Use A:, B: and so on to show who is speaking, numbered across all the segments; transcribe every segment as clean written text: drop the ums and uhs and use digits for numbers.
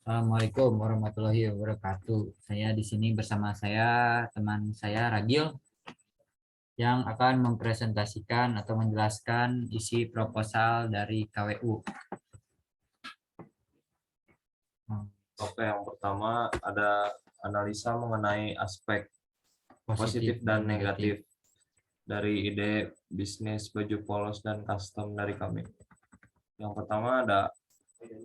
A: Assalamualaikum warahmatullahi wabarakatuh. Saya di sini bersama teman saya Ragil yang akan mempresentasikan atau menjelaskan isi proposal dari KWU.
B: Oke, yang pertama ada analisa mengenai aspek positif dan negatif dari ide bisnis baju polos dan custom dari kami. Yang pertama ada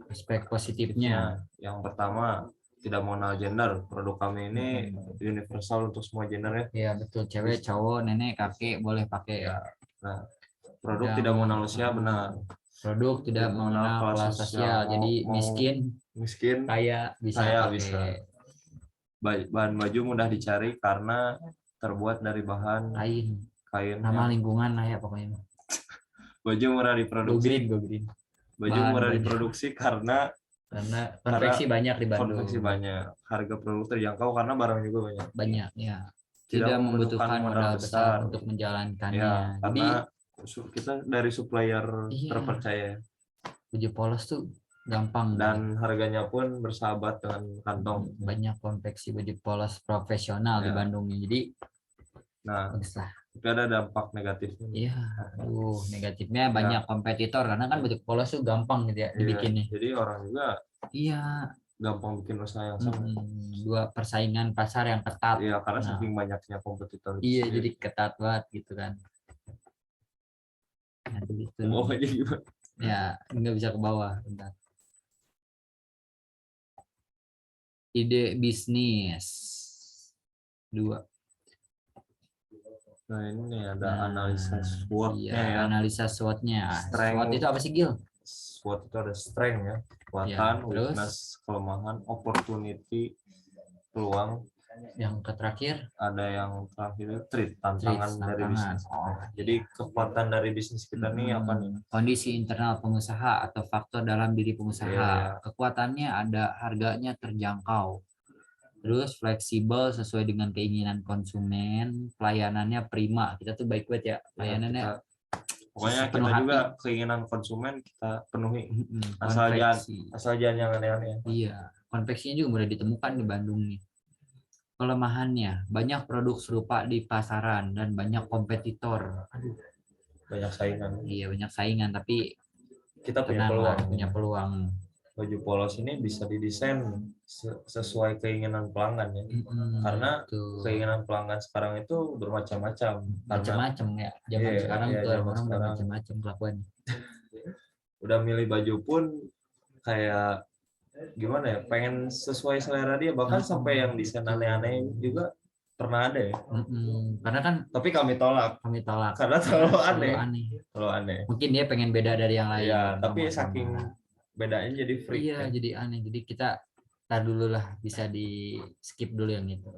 A: Aspek positifnya.
B: Yang pertama, tidak mengenal gender. Produk kami ini universal untuk semua gender ya.
A: Ya betul, cewek, cowok, nenek, kakek boleh pakai.
B: Ya. Nah, produk tidak mengenal usia, benar.
A: Produk tidak mengenal kelas sosial, jadi
B: miskin,
A: kaya
B: kaya
A: pakai.
B: bisa. Bahan baju mudah dicari karena terbuat dari bahan kain.
A: Nama lingkungan lah ya pokoknya.
B: Baju murah diproduksi. Baju murah diproduksi karena
A: konveksi banyak di Bandung.
B: Konveksi banyak. Harga produk terjangkau karena barang juga banyak.
A: Banyak ya. Tidak membutuhkan modal besar untuk menjalankannya.
B: Ya, karena kita dari supplier terpercaya.
A: Baju polos tuh gampang
B: dan harganya pun bersahabat dengan kantong.
A: Banyak konveksi baju polos profesional di Bandung. Jadi
B: tapi ada dampak negatifnya.
A: Iya, negatifnya banyak kompetitor karena kan baju polos tuh gampang gitu ya dibikinnya.
B: Jadi orang juga gampang bikin usaha yang sama.
A: Dua persaingan pasar yang ketat.
B: Iya, karena saking banyaknya kompetitor.
A: Iya, jadi ketat banget gitu kan. Nah, gitu. Ya, nggak bisa ke bawah. Bentar. Ide bisnis 2.
B: Nah, ini ada analisa SWOT-nya ya.
A: Analisa SWOT-nya. SWOT itu apa sih, Gil?
B: SWOT itu ada strength ya, kekuatan, weakness, kelemahan, opportunity, peluang.
A: Yang terakhir
B: ada yang terakhir threat, tantangan dari bisnis. Jadi kekuatan dari bisnis kita nih apa nih?
A: Kondisi internal pengusaha atau faktor dalam diri pengusaha. Kekuatannya ada harganya terjangkau. Terus fleksibel sesuai dengan keinginan konsumen, pelayanannya prima. Kita tuh baik banget ya pelayanannya.
B: Pokoknya kita juga keinginan konsumen kita penuhi. Asal jangan yang aneh-aneh.
A: Iya, konveksinya juga mudah ditemukan di Bandung nih. Kelemahannya, banyak produk serupa di pasaran dan banyak kompetitor.
B: Banyak saingan.
A: Iya, banyak saingan, tapi
B: kita punya peluang. Baju polos ini bisa didesain sesuai keinginan pelanggan ya. Karena keinginan pelanggan sekarang itu bermacam-macam.
A: Macam-macam ya. Zaman sekarang tuh orang bermacam-macam kelakuan.
B: Udah milih baju pun kayak gimana ya, pengen sesuai selera dia, bahkan sampai yang desain aneh-aneh juga pernah ada ya.
A: Karena kan
B: tapi kami tolak karena terlalu aneh.
A: Mungkin dia pengen beda dari yang lain.
B: Iya, tapi saking bedanya jadi freak.
A: Iya, jadi aneh. Jadi kita tar dulu lah, bisa di skip dulu yang itu.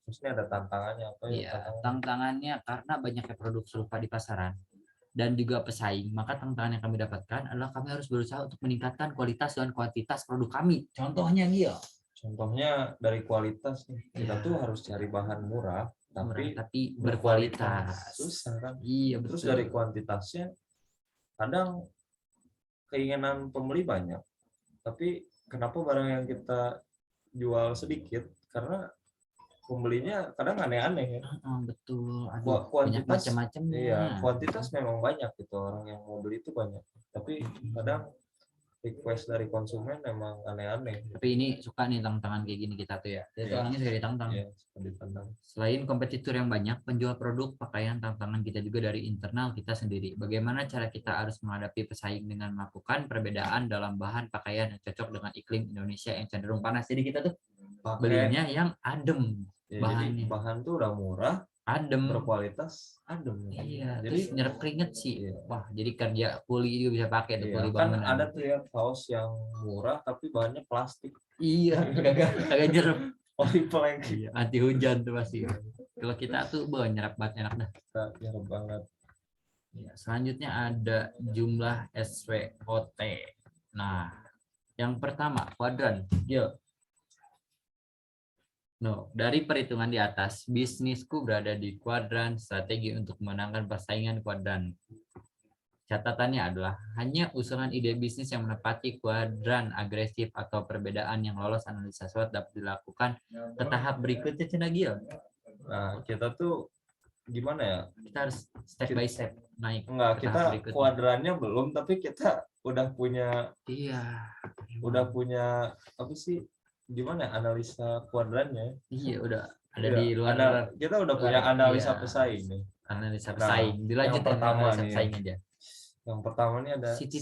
B: Terus ini ada tantangannya apa ya?
A: Iya, tantangannya karena banyaknya produk serupa di pasaran dan juga pesaing, maka tantangan yang kami dapatkan adalah kami harus berusaha untuk meningkatkan kualitas dan kuantitas produk kami. Contohnya, Gil.
B: Contohnya dari kualitas nih. Kita tuh harus cari bahan murah
A: tapi berkualitas.
B: Susah kan?
A: Iya,
B: betul. Terus dari kuantitasnya kadang keinginan pembeli banyak. Tapi kenapa barang yang kita jual sedikit? Karena pembelinya kadang aneh-aneh ya.
A: Betul.
B: Kuantitas
A: macam-macam.
B: Iya, kuantitas memang banyak gitu, orang yang mau beli itu banyak. Tapi kadang request dari konsumen memang aneh-aneh.
A: Tapi ini suka nih tantangan kayak gini kita tuh ya. Itu orangnya suka ditantang. Selain kompetitor yang banyak, penjual produk pakaian tantangan kita juga dari internal kita sendiri. Bagaimana cara kita harus menghadapi pesaing dengan melakukan perbedaan dalam bahan pakaian yang cocok dengan iklim Indonesia yang cenderung panas. Jadi kita tuh belinya yang adem.
B: Jadi bahan tuh udah murah,
A: adem,
B: berkualitas, adem.
A: Iya, jadi nyerap keringet sih. Wah, jadi kerja kuli juga bisa pakai tuh, kuli
B: kan
A: bangunan.
B: ada tuh ya kaos yang murah tapi bahannya plastik.
A: Iya, kagak nyerap.
B: Polyplank.
A: Iya, anti hujan tuh pasti. Kalau kita tuh nyerap banget, enak dah.
B: Nyerap banget.
A: Ya, selanjutnya ada jumlah SWOT. Nah, yang pertama kuadran. Yuk. No, dari perhitungan di atas, bisnisku berada di kuadran strategi untuk memenangkan persaingan kuadran. Catatannya adalah hanya usulan ide bisnis yang menepati kuadran agresif atau perbedaan yang lolos analisa SWOT dapat dilakukan ke tahap berikutnya, Cina Gil.
B: Nah, kita tuh gimana ya?
A: Kita harus step by step naik
B: Enggak,
A: ke
B: kita
A: tahap berikutnya.
B: kuadrannya belum, tapi kita udah punya
A: Iya.
B: apa sih? Gimana ya, analisa kuadrannya?
A: Iya, udah ada
B: Iya,
A: di luar.
B: kita udah punya analisa
A: Iya.
B: pesaing nih.
A: Analisa
B: Nah,
A: pesaing. Dilanjut
B: yang pertama
A: analisa
B: nih,
A: pesaing aja.
B: Yang pertama nih ada
A: City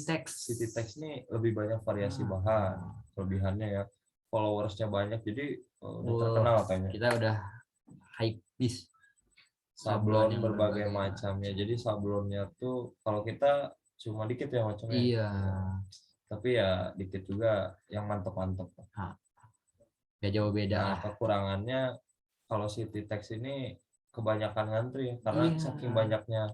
A: Text
B: nih lebih banyak variasi bahan. Kelebihannya ya, followersnya banyak, jadi udah terkenal kayaknya.
A: Kita udah hype bis.
B: Sablon
A: yang
B: berbagai macamnya. Jadi sablonnya tuh kalau kita cuma dikit ya macamnya.
A: Iya.
B: Tapi ya dikit juga yang mantep-mantep.
A: Gak jauh beda
B: Nah,
A: lah.
B: kekurangannya kalau City Text ini kebanyakan ngantri ya, karena saking banyaknya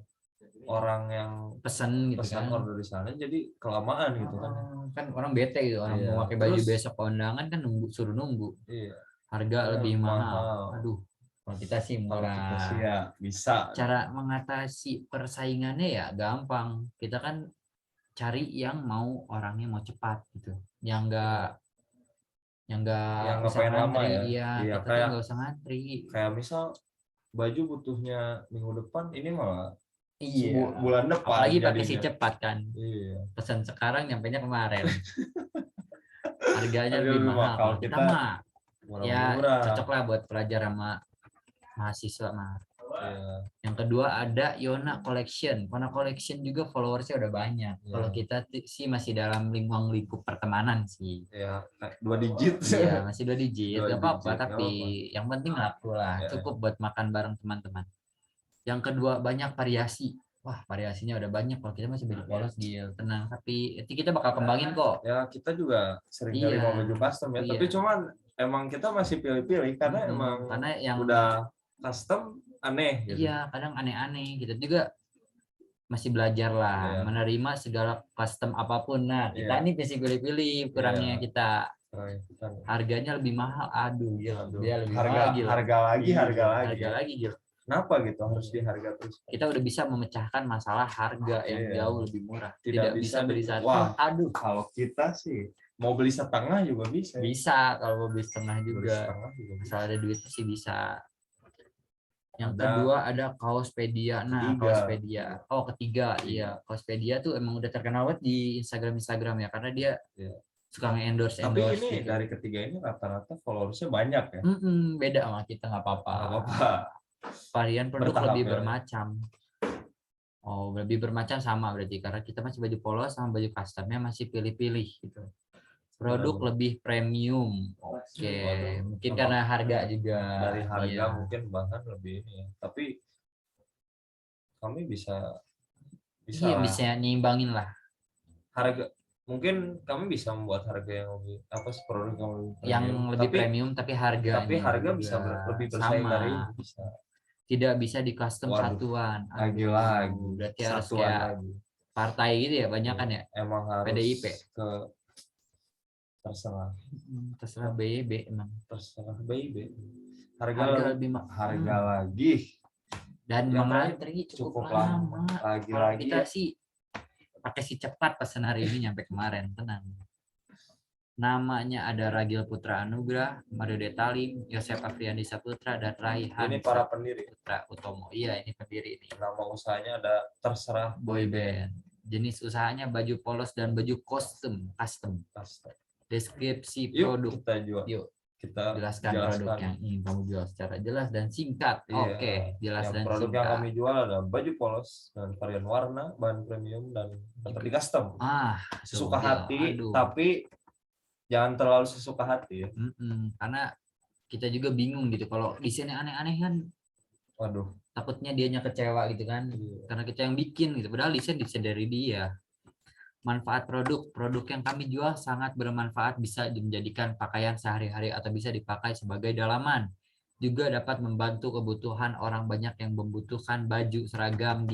B: orang yang
A: pesan gitu
B: pesan
A: kan.
B: order di sana, jadi kelamaan gitu kan.
A: Kan orang bete gitu, orang
B: Iya.
A: mau pakai baju besok kondangan kan suruh nunggu.
B: Iya.
A: Harga lebih mahal. Aduh, kalau kita sih
B: Kalau
A: murah.
B: kita sih ya bisa.
A: Cara mengatasi persaingannya ya gampang. Kita kan cari yang mau orangnya mau cepat gitu, yang enggak
B: pengen lama ya.
A: Iya,
B: Iya,
A: kita tuh nggak usah ngantri.
B: Kayak misal baju butuhnya minggu depan, ini malah
A: Iya.
B: bulan depan.
A: Apalagi pakai si cepat kan.
B: Iya.
A: Pesan sekarang nyampainya kemarin. Harganya lebih mahal. Kalau kita mah ya cocok lah buat pelajar sama mahasiswa mah.
B: Iya.
A: Yang kedua ada Yona Collection. Yona Collection juga followersnya udah banyak.
B: Iya.
A: Kalau kita sih masih dalam lingkup pertemanan sih.
B: Ya, 2 digit.
A: Iya, masih 2 digit. Gak apa-apa, tapi
B: apa.
A: yang penting laku lah.
B: Ya.
A: Cukup buat makan bareng teman-teman. Yang kedua banyak variasi. Wah, variasinya udah banyak. Kalau kita masih baju polos, Gil. Tenang, tapi itu kita bakal kembangin kok.
B: Ya, kita juga sering terima baju custom ya. Tapi cuman emang kita masih pilih-pilih karena yang udah custom aneh gitu.
A: Iya, kadang aneh-aneh. Kita juga masih belajar lah, menerima segala custom apapun. Nah, kita ini masih pilih-pilih, kurangnya kita. Harganya lebih mahal. Aduh, dia lebih mahal.
B: Harga lagi,
A: Gil.
B: Kenapa gitu harus di harga terus?
A: Kita udah bisa memecahkan masalah harga yang jauh lebih murah. Tidak bisa beli satu.
B: Wah, aduh, kalau kita sih mau beli setengah juga bisa.
A: Bisa kalau mau beli setengah juga. Asal ada duit sih bisa. Yang kedua ada Kaospedia. Nah, Kaospedia. Oh, ketiga, iya. Kaospedia tuh emang udah terkenal banget di Instagram ya, karena dia suka nge-endorse.
B: Tapi ini gitu. Dari ketiga ini rata-rata followersnya banyak ya.
A: Beda sama kita, nggak apa-apa. Varian produk lebih bermacam. Oh, lebih bermacam sama berarti, karena kita masih baju polos sama baju customnya masih pilih-pilih gitu. Produk lebih premium. Oke. Mungkin karena harga juga.
B: Dari harga mungkin bahkan lebih ini ya. Tapi kami bisa
A: nyimbangin lah.
B: Harga mungkin kami bisa membuat harga yang lebih produk
A: yang lebih premium tapi harga
B: bisa lebih bersaing dari ini bisa.
A: Tidak bisa di custom satuan.
B: Lagi.
A: Berarti harus kayak partai gitu ya, banyak kan ya.
B: Emang harus
A: PDIP. Terserah BIB emang.
B: Terserah BIB.
A: Harga lebih
B: harga lagi.
A: Dan mengantri cukup lama. Kalau kita sih pakai si cepat pesan hari ini nyampe kemarin, tenang. Namanya ada Ragil Putra Anugrah, Mario Detalim, Yosef Afriandi Saputra, dan Raihan.
B: Ini para pendiri.
A: Putra Utomo. Iya, ini pendiri ini.
B: Nama usahanya ada Terserah
A: Boyband. Jenis usahanya baju polos dan baju custom. Deskripsi produk. Kita jelaskan produk yang ingin kamu jual secara jelas dan singkat. Oke, jelas dan
B: produk
A: singkat.
B: Yang kami jual ada baju polos dan varian warna, bahan premium dan dapat di custom. Sesuka hati, tapi jangan terlalu sesuka hati ya.
A: Karena kita juga bingung gitu kalau desainnya aneh-aneh kan.
B: Waduh.
A: Takutnya dianya kecewa gitu kan. Karena kita yang bikin gitu. Padahal desain dari dia. Manfaat produk yang kami jual sangat bermanfaat, bisa menjadikan pakaian sehari-hari atau bisa dipakai sebagai dalaman. Juga dapat membantu kebutuhan orang banyak yang membutuhkan baju seragam.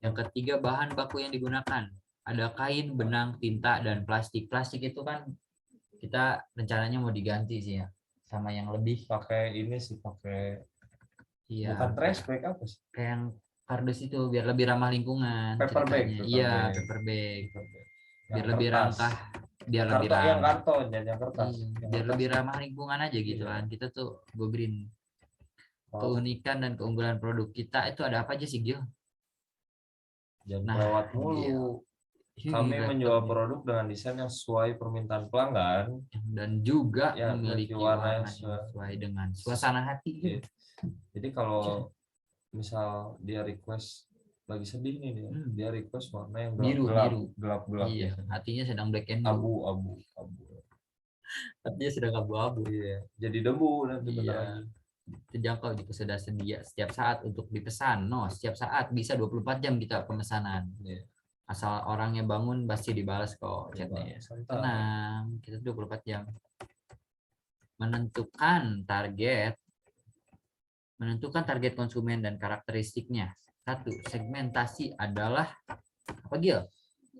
A: Yang ketiga, bahan baku yang digunakan. Ada kain, benang, tinta, dan plastik. Plastik itu kan kita rencananya mau diganti sih ya, sama yang lebih
B: pakai ini sih, pakai
A: bukan
B: trash bag apa sih?
A: Kayak yang kardus itu biar lebih ramah lingkungan
B: Paper bag,
A: ceritanya.
B: paper
A: Iya,
B: bag.
A: paper bag.
B: Yang
A: Biar lebih
B: kertas.
A: ramah, biar lebih
B: Karton yang
A: ramah.
B: karton, jangan yang kertas.
A: Iya,
B: Yang
A: biar
B: kertas.
A: lebih ramah lingkungan aja gitu
B: Iya.
A: kan. Kita tuh go green.
B: Oh,
A: Keunikan dan keunggulan produk kita itu ada apa aja sih, Gil?
B: jangan
A: Nah,
B: kelewat
A: Gil.
B: mulu.
A: Ini
B: Kami
A: laptop
B: menjual
A: nih.
B: produk dengan desain yang sesuai permintaan pelanggan.
A: Dan juga
B: Ya,
A: memiliki
B: warna
A: warna yang sesuai dengan suasana hati.
B: Iya. Jadi kalau misal dia request lagi sedih nih dia request warna yang
A: Biru, biru.
B: gelap
A: Iya,
B: gitu.
A: hatinya sedang black and blue.
B: Abu.
A: Hatinya sedang abu-abu.
B: Iya, jadi debu nanti bentar
A: Iya.
B: lagi.
A: Terjangkau jika sudah sedia setiap saat untuk dipesan. No, setiap saat bisa 24 jam kita pemesanan.
B: Iya.
A: Asal orangnya bangun pasti dibalas kok chatnya.
B: Santai.
A: Tenang, kita 24 jam. Menentukan target konsumen dan karakteristiknya. 1. Segmentasi adalah apa, Gil?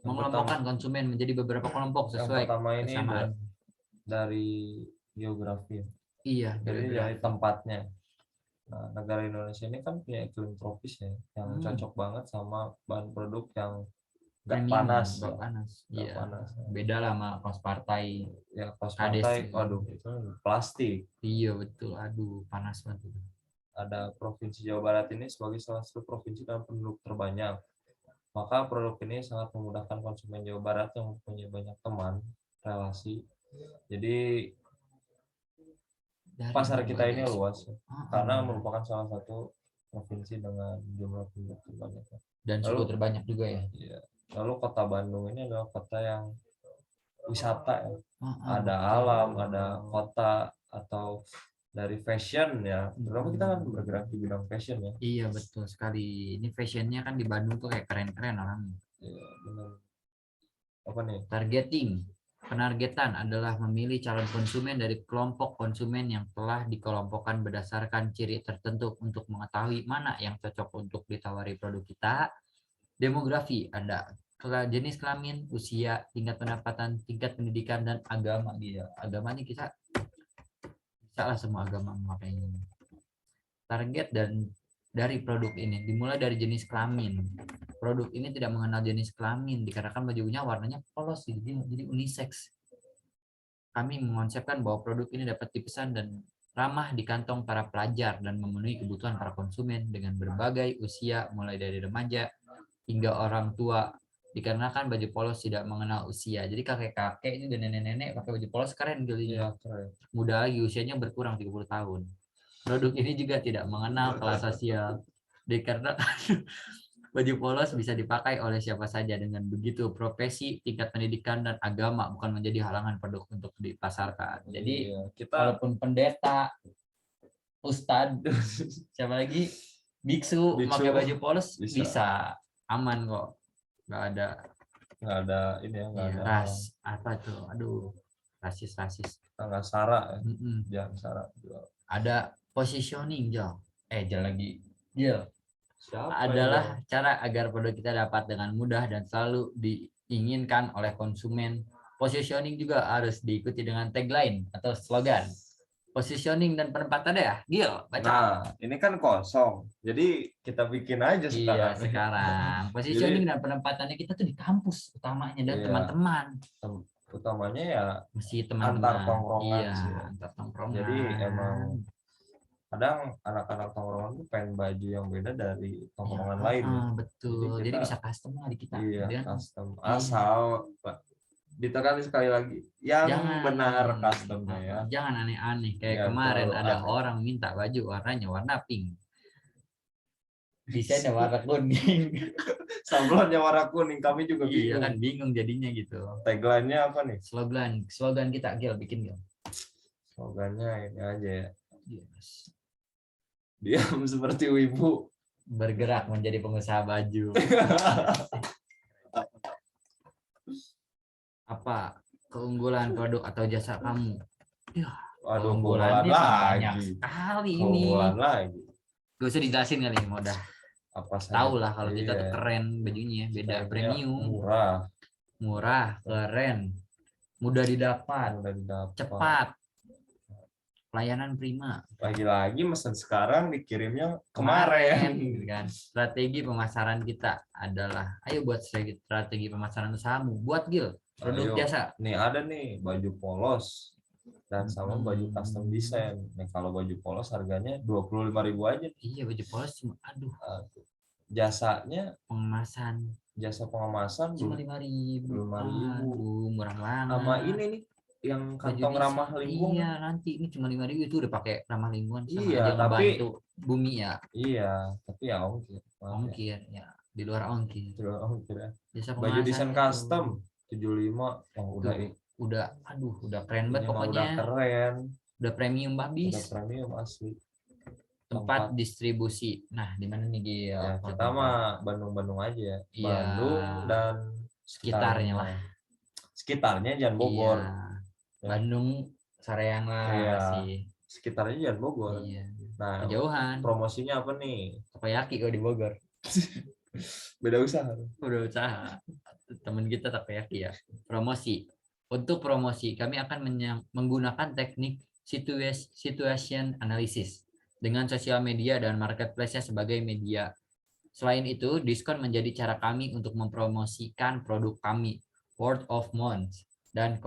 A: Mengelompokkan konsumen menjadi beberapa kelompok sesuai
B: yang pertama ini
A: kesamaan
B: dari geografi.
A: Iya,
B: Jadi dari tempatnya. Nah, negara Indonesia ini kan punya iklim tropis ya, yang cocok banget sama bahan produk yang nggak panas.
A: Nggak panas.
B: Nggak
A: Iya.
B: panas.
A: Beda lah sama kaos partai.
B: Ya, kaos
A: Kades.
B: pantai, waduh, itu plastik.
A: Iya betul, aduh panas banget.
B: Ada Provinsi Jawa Barat ini sebagai salah satu provinsi dengan penduduk terbanyak. Maka produk ini sangat memudahkan konsumen Jawa Barat yang mempunyai banyak teman, relasi. Jadi pasar kita ini luas karena merupakan salah satu provinsi dengan jumlah penduduk terbanyak.
A: Dan suku terbanyak juga ya.
B: Iya. Lalu kota Bandung ini adalah kota yang wisata ya. Ada
A: betul.
B: alam, ada kota atau dari fashion ya. Terutama kita kan bergerak di bidang fashion ya.
A: Iya betul sekali. Ini fashionnya kan di Bandung tuh kayak keren-keren orang.
B: Iya, benar. Apa nih?
A: Targeting. Penargetan adalah memilih calon konsumen dari kelompok konsumen yang telah dikelompokkan berdasarkan ciri tertentu untuk mengetahui mana yang cocok untuk ditawari produk kita. Demografi ada jenis kelamin, usia, tingkat pendapatan, tingkat pendidikan, dan agama. Dia agamanya kita bisa lah semua agama memakai ini. Target dan dari produk ini dimulai dari jenis kelamin. Produk ini tidak mengenal jenis kelamin dikarenakan bajunya warnanya polos jadi unisex. Kami mengonsepkan bahwa produk ini dapat dipesan dan ramah di kantong para pelajar dan memenuhi kebutuhan para konsumen dengan berbagai usia mulai dari remaja hingga orang tua, dikarenakan baju polos tidak mengenal usia. Jadi kakek-kakek dan nenek-nenek pakai baju polos keren gitu ya. Muda lagi usianya berkurang 30 tahun. Produk ini juga tidak mengenal kelas sosial dikarenakan baju polos bisa dipakai oleh siapa saja. Dengan begitu profesi, tingkat pendidikan, dan agama bukan menjadi halangan produk untuk dipasarkan. Jadi kita walaupun pendeta, ustadz, siapa lagi biksu pakai baju polos bisa aman kok. Nggak ada ini ya, nggak ada apa tuh, aduh, rasis nggak sara ya. Jangan sara juga. Ada positioning adalah cara agar produk kita dapat dengan mudah dan selalu diinginkan oleh konsumen. Positioning juga harus diikuti dengan tagline atau slogan. Positioning dan penempatan ya, Gil, baca.
B: Nah, ini kan kosong. Jadi kita bikin aja sekarang.
A: Iya, sekarang. Positioning dan penempatannya kita tuh di kampus utamanya dan teman-teman.
B: Utamanya ya
A: mesti teman-teman.
B: Antar tongkrongan
A: iya,
B: sih.
A: Antar tongkrongan.
B: Jadi emang kadang anak-anak tongkrongan tuh pengen baju yang beda dari tongkrongan lain.
A: Betul. Jadi bisa custom lah di kita.
B: Iya, custom. Asal ditekan sekali lagi yang benar customnya ya.
A: Jangan aneh-aneh kayak kemarin ada orang minta baju warnanya warna pink. Desainnya warna kuning.
B: Sablonnya warna kuning, kami juga bingung.
A: Iya kan bingung jadinya gitu.
B: Tagline-nya apa nih?
A: Slogan kita Gil bikin Gil.
B: Slogannya ini aja ya. Yes. Diam seperti wibu,
A: bergerak menjadi pengusaha baju. Apa keunggulan produk atau jasa kamu? Ya,
B: keunggulannya
A: banyak
B: lagi.
A: Sekali ini.
B: Keunggulan lagi.
A: Gak usah dijelasin kali udah.
B: Apa
A: tahu lah kalau kita tuh keren bajunya, beda premium. Murah, keren, mudah didapat, cepat. pelayanan prima.
B: Lagi-lagi mesen sekarang dikirimnya
A: gitu
B: kemarin.
A: kan. Strategi pemasaran kita adalah ayo buat strategi pemasaran usahamu, buat Gil produk
B: Ayo,
A: jasa.
B: nih ada nih baju polos dan sama baju custom design. Nih kalau baju polos harganya 25.000 aja.
A: Iya, baju polos cuma
B: Jasanya
A: pengemasan
B: jasa pengemasan
A: cuma 5.000.
B: 5.000.
A: Aduh, murah banget.
B: Sama ini nih yang
A: Baju
B: kantong
A: desain.
B: ramah lingkungan.
A: Iya, nanti ini cuma 5.000 itu udah pakai ramah lingkungan sama
B: Iya,
A: aja
B: tapi
A: ngebantu bumi ya.
B: iya, tapi ya ongkir. Maaf ya.
A: Ongkir ya, di luar ongkir.
B: Terus ongkir ya.
A: Jasa
B: Baju
A: pengemasan
B: desain
A: itu
B: custom 75. Oh, udah
A: udah aduh udah keren banget
B: ini mah
A: pokoknya.
B: udah keren.
A: Udah premium
B: Udah
A: babis.
B: premium asli.
A: Tempat distribusi. Nah, di mana nih Gil?
B: Ya, kita mah Bandung-Bandung aja.
A: Iya,
B: Bandung dan
A: sekitarnya lah.
B: Sekitarnya jangan Bogor.
A: Iya.
B: Ya.
A: Bandung Sareang lah
B: Iya.
A: sih.
B: Sekitarnya jangan Bogor.
A: Iya.
B: Nah,
A: Kejauhan.
B: promosinya apa nih?
A: Takoyaki kalau di Bogor.
B: Beda usaha.
A: Udah usaha. Temen kita takoyaki ya. Promosi. Untuk promosi, kami akan menggunakan teknik situation analysis dengan sosial media dan marketplace-nya sebagai media. Selain itu, diskon menjadi cara kami untuk mempromosikan produk kami. Word of mouth dan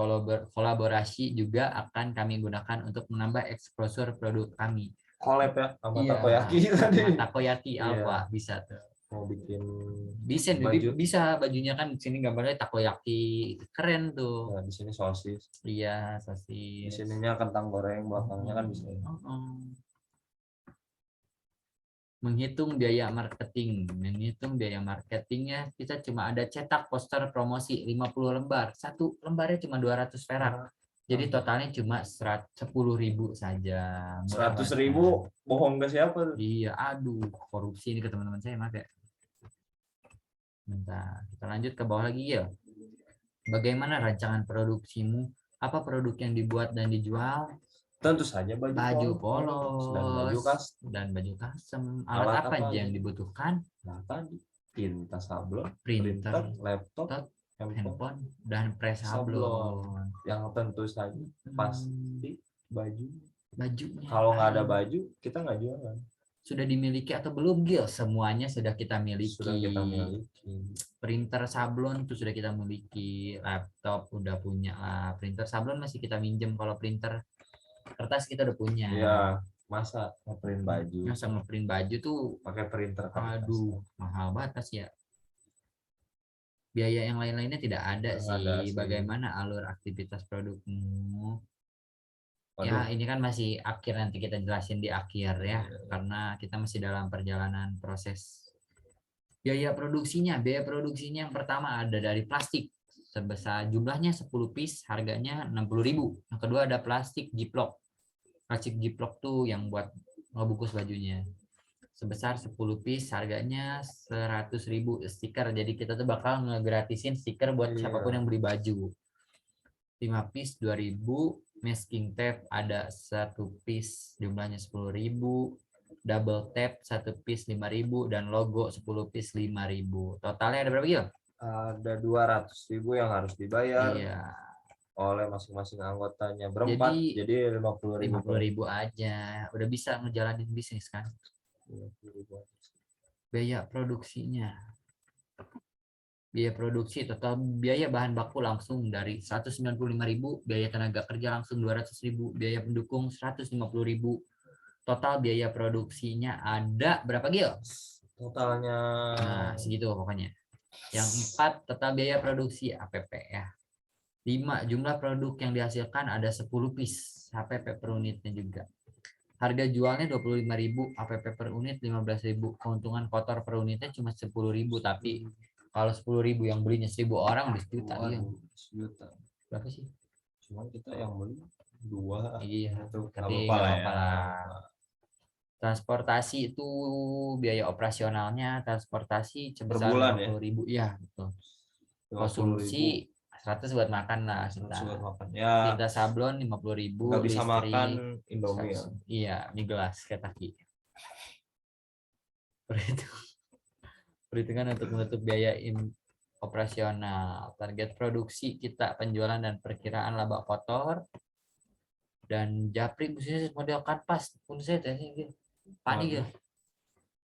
A: kolaborasi juga akan kami gunakan untuk menambah exposure produk kami.
B: Collab ya sama
A: Iya,
B: takoyaki tadi.
A: Takoyaki
B: Iya.
A: Alpha bisa tuh.
B: Mau bikin
A: Desain
B: baju.
A: bisa bajunya kan di sini gambarnya takoyaki keren tuh.
B: Nah, di sini sosis.
A: Iya,
B: Di
A: sosis.
B: sininya kentang goreng, belakangnya kan bisa.
A: Menghitung biaya marketingnya kita cuma ada cetak poster promosi 50 lembar. Satu lembarnya cuma 200 perak. Jadi totalnya cuma 10.000 saja.
B: 100.000 bohong ke siapa?
A: Iya, aduh, korupsi ini ke teman-teman saya, maaf ya. Bentar, kita lanjut ke bawah lagi ya. Bagaimana rancangan produksimu? Apa produk yang dibuat dan dijual?
B: Tentu saja baju
A: polos
B: dan baju
A: custom.
B: Alat
A: Alat apa
B: apa
A: aja yang
B: aja?
A: dibutuhkan?
B: Nah, tadi tinta sablon,
A: Printer,
B: laptop,
A: handphone, dan press sablon.
B: Yang tentu saja pasti bajunya.
A: Kalau
B: nggak ada baju, kita nggak jualan.
A: Sudah dimiliki atau belum, Gil? Semuanya sudah kita miliki. Printer sablon itu sudah kita miliki. Laptop udah punya lah. Printer sablon masih kita minjem. Kalau printer kertas kita udah punya.
B: Iya, masa ngeprint baju?
A: Masa ngeprint baju tuh
B: pakai printer kertas.
A: Aduh, mahal banget ya. Biaya yang lain-lainnya tidak ada sih. Bagaimana alur aktivitas produkmu? Ya, ini kan masih akhir, nanti kita jelasin di akhir ya, karena kita masih dalam perjalanan proses. Biaya produksinya yang pertama ada dari plastik sebesar jumlahnya 10 piece, harganya 60.000. Yang kedua ada plastik Ziploc. Plastik Ziploc tuh yang buat ngebungkus bajunya. Sebesar 10 piece, harganya 100.000. Stiker, jadi kita tuh bakal ngegratisin stiker buat siapapun yang beli baju. 5 piece 2.000. Masking tape ada 1 piece jumlahnya 10.000. Double tape 1 piece 5.000 dan logo 10 piece 5.000. Totalnya ada berapa, Gil?
B: Ada 200.000 yang harus dibayar.
A: Iya.
B: Oleh masing-masing anggotanya berempat, jadi
A: 50.000 aja. Udah bisa ngejalanin bisnis kan? Biaya produksinya. Biaya produksi total biaya bahan baku langsung dari 195.000, biaya tenaga kerja langsung 200.000, biaya pendukung 150.000. Total biaya produksinya ada berapa, Gil?
B: Totalnya
A: segitu pokoknya. Yang 4 total biaya produksi APP ya. 5 jumlah produk yang dihasilkan ada 10 piece, APP per unitnya juga. Harga jualnya 25.000, APP per unit 15.000. Keuntungan kotor per unitnya cuma 10.000, tapi kalau 10.000 yang belinya 1.000 orang udah sejuta. Iya.
B: Sejuta.
A: Berapa sih?
B: Cuma kita yang beli 2.
A: Iya.
B: Itu
A: apa-apa lah. Transportasi itu biaya operasionalnya transportasi sebesar 50.000 ya, betul. Konsumsi 100 buat makan lah. Tinta sablon 50.000.
B: Nggak bisa listrik, makan Indomie.
A: Iya, mie gelas kayak taki. Perhitungan untuk menutup biaya operasional. Target produksi kita penjualan dan perkiraan laba kotor Dan Japri khususnya model kanvas pun saya tanya panik ya.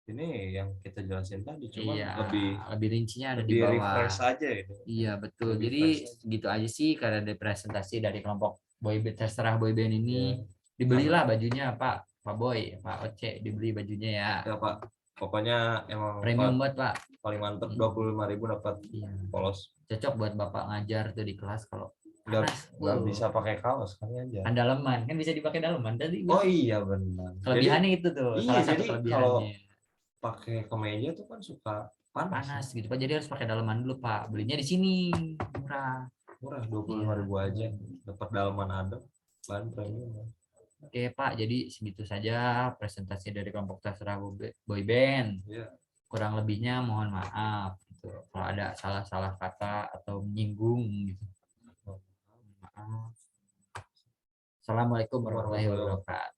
B: Ini yang kita jelasin tadi, cuma
A: Iya,
B: lebih
A: lebih rincinya ada di
B: lebih
A: bawah.
B: refresh aja itu.
A: Iya betul.
B: Lebih
A: Jadi
B: fresh aja.
A: segitu aja sih karena ada presentasi dari kelompok boyband terserah boyband ini.
B: Iya.
A: Dibelilah bajunya Pak Boy, Pak Oce dibeli bajunya ya.
B: Ya Pak, pokoknya emang
A: Premium buat Pak.
B: paling mantep
A: Iya.
B: 25.000 dapat
A: Iya.
B: polos.
A: Cocok buat Bapak ngajar tuh di kelas kalau
B: Nggak,
A: panas.
B: nggak bisa pakai kaos kan aja.
A: Kan daleman, kan bisa dipakai daleman tadi.
B: Oh iya benar.
A: Kelebihannya itu tuh,
B: Iya,
A: salah satu
B: jadi kalau
A: kelebihannya.
B: pakai kemeja tuh kan suka panas.
A: Panas gitu Pak. Jadi harus pakai daleman dulu Pak. Belinya di sini murah.
B: Murah 25.000 aja. Dapat dalaman ada, bahan premium.
A: Oke Pak, jadi segitu saja presentasi dari kelompok terserah boyband.
B: Iya.
A: Kurang lebihnya mohon maaf gitu. Kalau ada salah-salah kata atau menyinggung gitu. Maaf. Assalamualaikum warahmatullahi wabarakatuh.